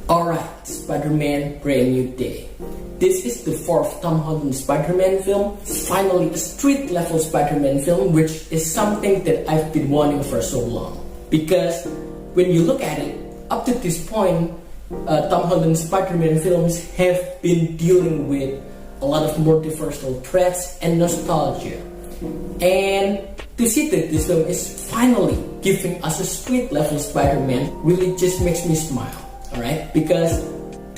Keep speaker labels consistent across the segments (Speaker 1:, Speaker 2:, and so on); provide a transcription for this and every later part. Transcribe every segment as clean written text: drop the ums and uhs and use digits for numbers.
Speaker 1: Alright, Spider-Man Brand New Day. This is the fourth Tom Holland Spider-Man film. Finally, a street-level Spider-Man film, which is something that I've been wanting for so long. Because when you look at it, up to this point, Tom Holland Spider-Man films have been dealing with a lot of multiversal threats and nostalgia. And to see that this film is finally giving us a street-level Spider-Man really just makes me smile. Alright, because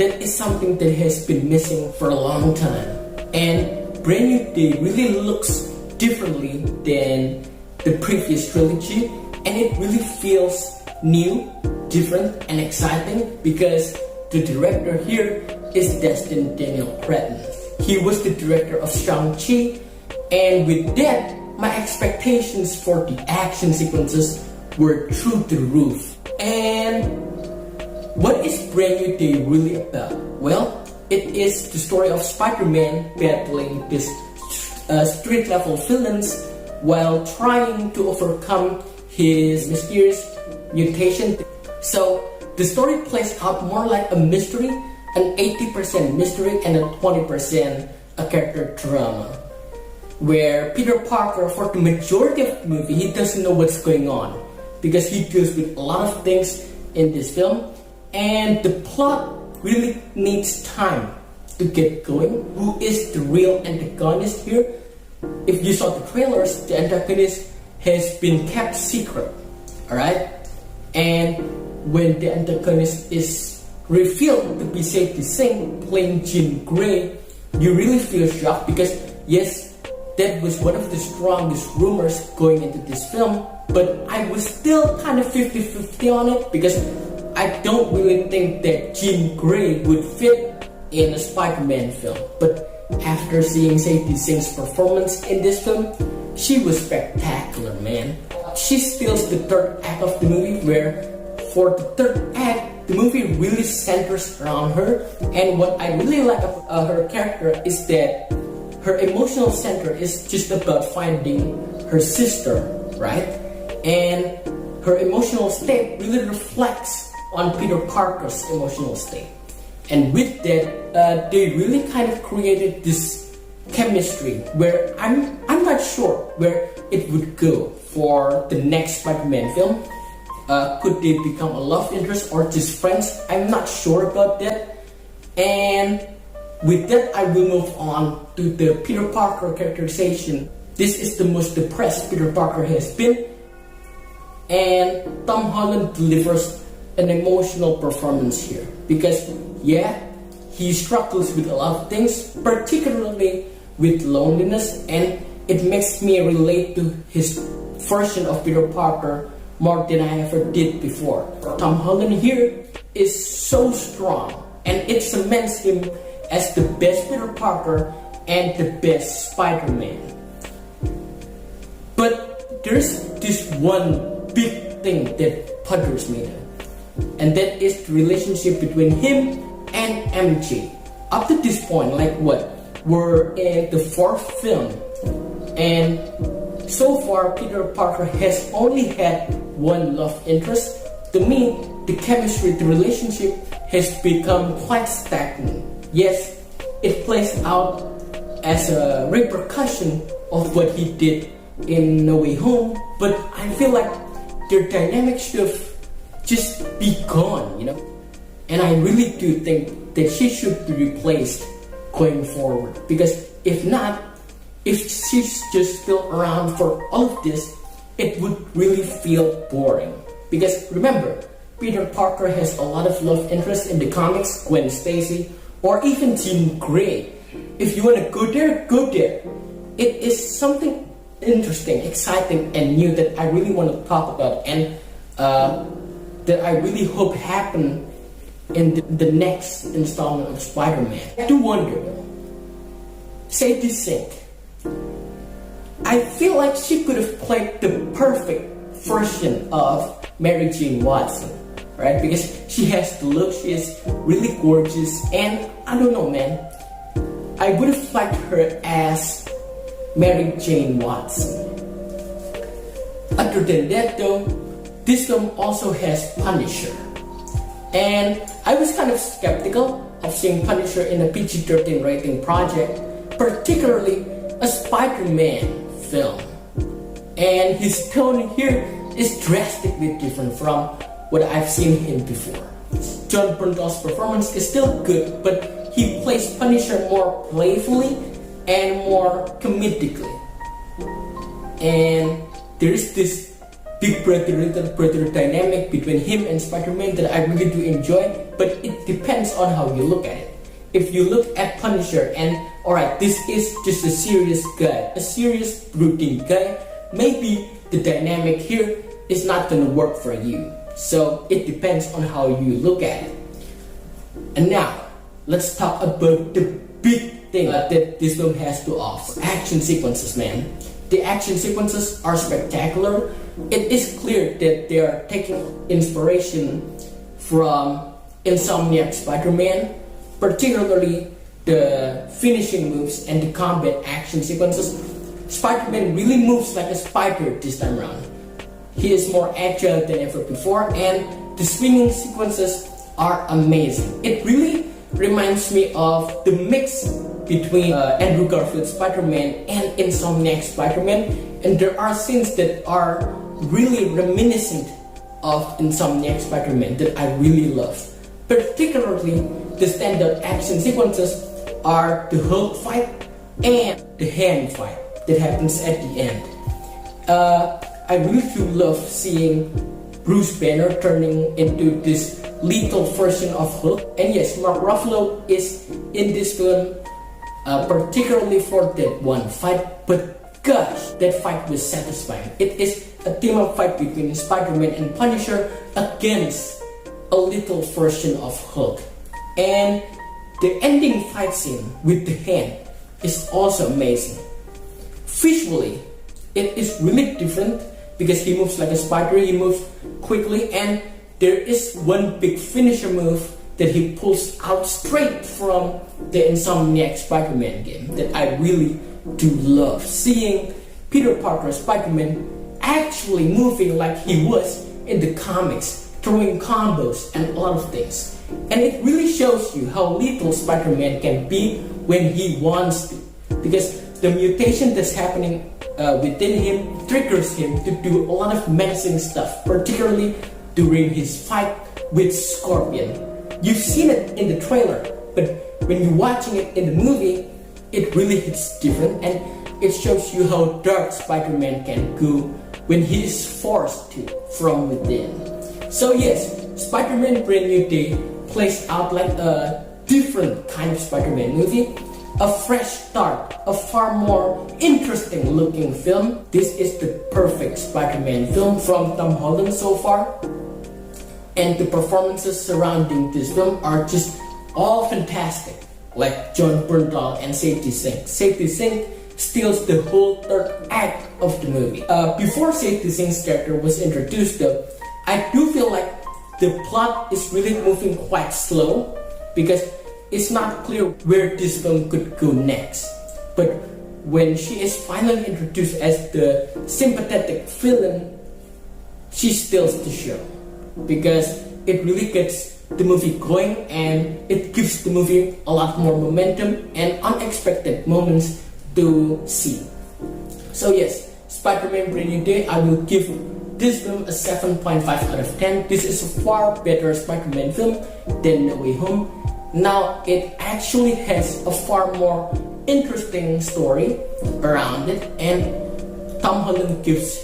Speaker 1: that is something that has been missing for a long time. And Brand New Day really looks differently than the previous trilogy, and it really feels new, different, and exciting because the director here is Destin Daniel Cretton. He was the director of Shang-Chi, and with that, my expectations for the action sequences were through the roof. And what is Brand New Day really about? Well, it is the story of Spider-Man battling these street-level villains while trying to overcome his mysterious mutation. So, the story plays out more like a mystery, an 80% mystery and a 20% a character drama. Where Peter Parker, for the majority of the movie, he doesn't know what's going on because he deals with a lot of things in this film. And the plot really needs time to get going. Who is the real antagonist here? If you saw the trailers, the antagonist has been kept secret. Alright? And when the antagonist is revealed to be Sadie Sink playing Jean Grey, you really feel shocked because yes, that was one of the strongest rumors going into this film, but I was still kind of 50-50 on it because I don't really think that Jean Grey would fit in a Spider-Man film. But after seeing Sadie Sink's performance in this film, she was spectacular, man. She steals the third act of the movie, where for the third act, the movie really centers around her. And what I really like about her character is that her emotional center is just about finding her sister, right? And her emotional state really reflects on Peter Parker's emotional state. And with that, they really kind of created this chemistry where I'm not sure where it would go for the next Spider-Man film. Could they become a love interest or just friends? I'm not sure about that. And with that, I will move on to the Peter Parker characterization. This is the most depressed Peter Parker has been, and Tom Holland delivers an emotional performance here because yeah, he struggles with a lot of things, particularly with loneliness, and it makes me relate to his version of Peter Parker more than I ever did before. Tom Holland here is so strong, and it cements him as the best Peter Parker and the best Spider-Man. But there's this one big thing that bothers me though, and that is the relationship between him and MJ. Up to this point, like what? We're in the fourth film, and so far Peter Parker has only had one love interest. To me, the chemistry, the relationship has become quite stagnant. Yes, it plays out as a repercussion of what he did in No Way Home, but I feel like their dynamic should just be gone, you know? And I really do think that she should be replaced going forward, because if not, if she's just still around for all of this, it would really feel boring. Because remember, Peter Parker has a lot of love interest in the comics, Gwen Stacy, or even Jean Grey. If you want to go there, go there. It is something interesting, exciting, and new that I really want to talk about, and that I really hope happen in the next installment of Spider-Man. I do wonder though, Sadie Sink, I feel like she could have played the perfect version of Mary Jane Watson, right? Because she has the look, she is really gorgeous, and I don't know, man, I would have liked her as Mary Jane Watson. Other than that though, this film also has Punisher. And I was kind of skeptical of seeing Punisher in a PG-13 rating project, particularly a Spider-Man film. And his tone here is drastically different from what I've seen him before. Jon Bernthal's performance is still good, but he plays Punisher more playfully and more comedically. And there is this big brother, little brother dynamic between him and Spider-Man that I really do enjoy, but it depends on how you look at it. If you look at Punisher and, alright, this is just a serious guy, a serious brooding guy, maybe the dynamic here is not gonna work for you. So it depends on how you look at it. And now, let's talk about the big thing that this film has to offer. Action sequences, man. The action sequences are spectacular. It is clear that they are taking inspiration from Insomniac Spider-Man, particularly the finishing moves and the combat action sequences. Spider-Man really moves like a spider this time around. He is more agile than ever before, and the swinging sequences are amazing. It really reminds me of the mix between Andrew Garfield's Spider-Man and Insomniac Spider-Man, and there are scenes that are really reminiscent of Insomniac Spider-Man that I really love. Particularly, the standout action sequences are the Hulk fight and the hand fight that happens at the end. I really do love seeing Bruce Banner turning into this lethal version of Hulk. And yes, Mark Ruffalo is in this film, particularly for that one fight, but gosh, that fight was satisfying. It is a team-up fight between Spider-Man and Punisher against a little version of Hulk. And the ending fight scene with the hand is also amazing. Visually, it is really different because he moves like a spider, he moves quickly, and there is one big finisher move that he pulls out straight from the Insomniac Spider-Man game that I really do love. Seeing Peter Parker Spider-Man actually moving like he was in the comics, throwing combos and a lot of things. And it really shows you how lethal Spider-Man can be when he wants to, because the mutation that's happening within him triggers him to do a lot of menacing stuff, particularly during his fight with Scorpion. You've seen it in the trailer, but when you're watching it in the movie, it really hits different, and it shows you how dark Spider-Man can go when he is forced to from within. So yes, Spider-Man Brand New Day plays out like a different kind of Spider-Man movie, a fresh start, a far more interesting looking film. This is the perfect Spider-Man film from Tom Holland so far, and the performances surrounding this film are just all fantastic, like Jon Bernthal and Sadie Sink. Sadie Sink steals the whole third act of the movie. Before Sadie Sink's character was introduced though, I do feel like the plot is really moving quite slow because it's not clear where this film could go next. But when she is finally introduced as the sympathetic villain, she steals the show because it really gets the movie going and it gives the movie a lot more momentum and unexpected moments to see. So yes, Spider-Man Brand New Day, I will give this film a 7.5 out of 10. This is a far better Spider-Man film than No Way Home. Now, it actually has a far more interesting story around it, and Tom Holland gives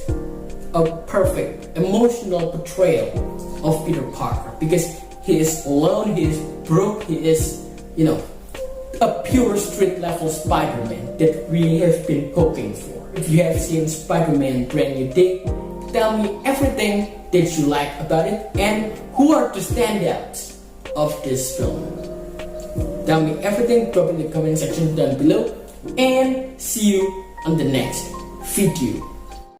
Speaker 1: a perfect emotional portrayal of Peter Parker because he is alone, he is broke, he is, a pure street level Spider-Man that we have been hoping for. If you have seen Spider-Man Brand New Day, tell me everything that you like about it and who are the standouts of this film. Tell me everything, drop in the comment section down below, and see you on the next video.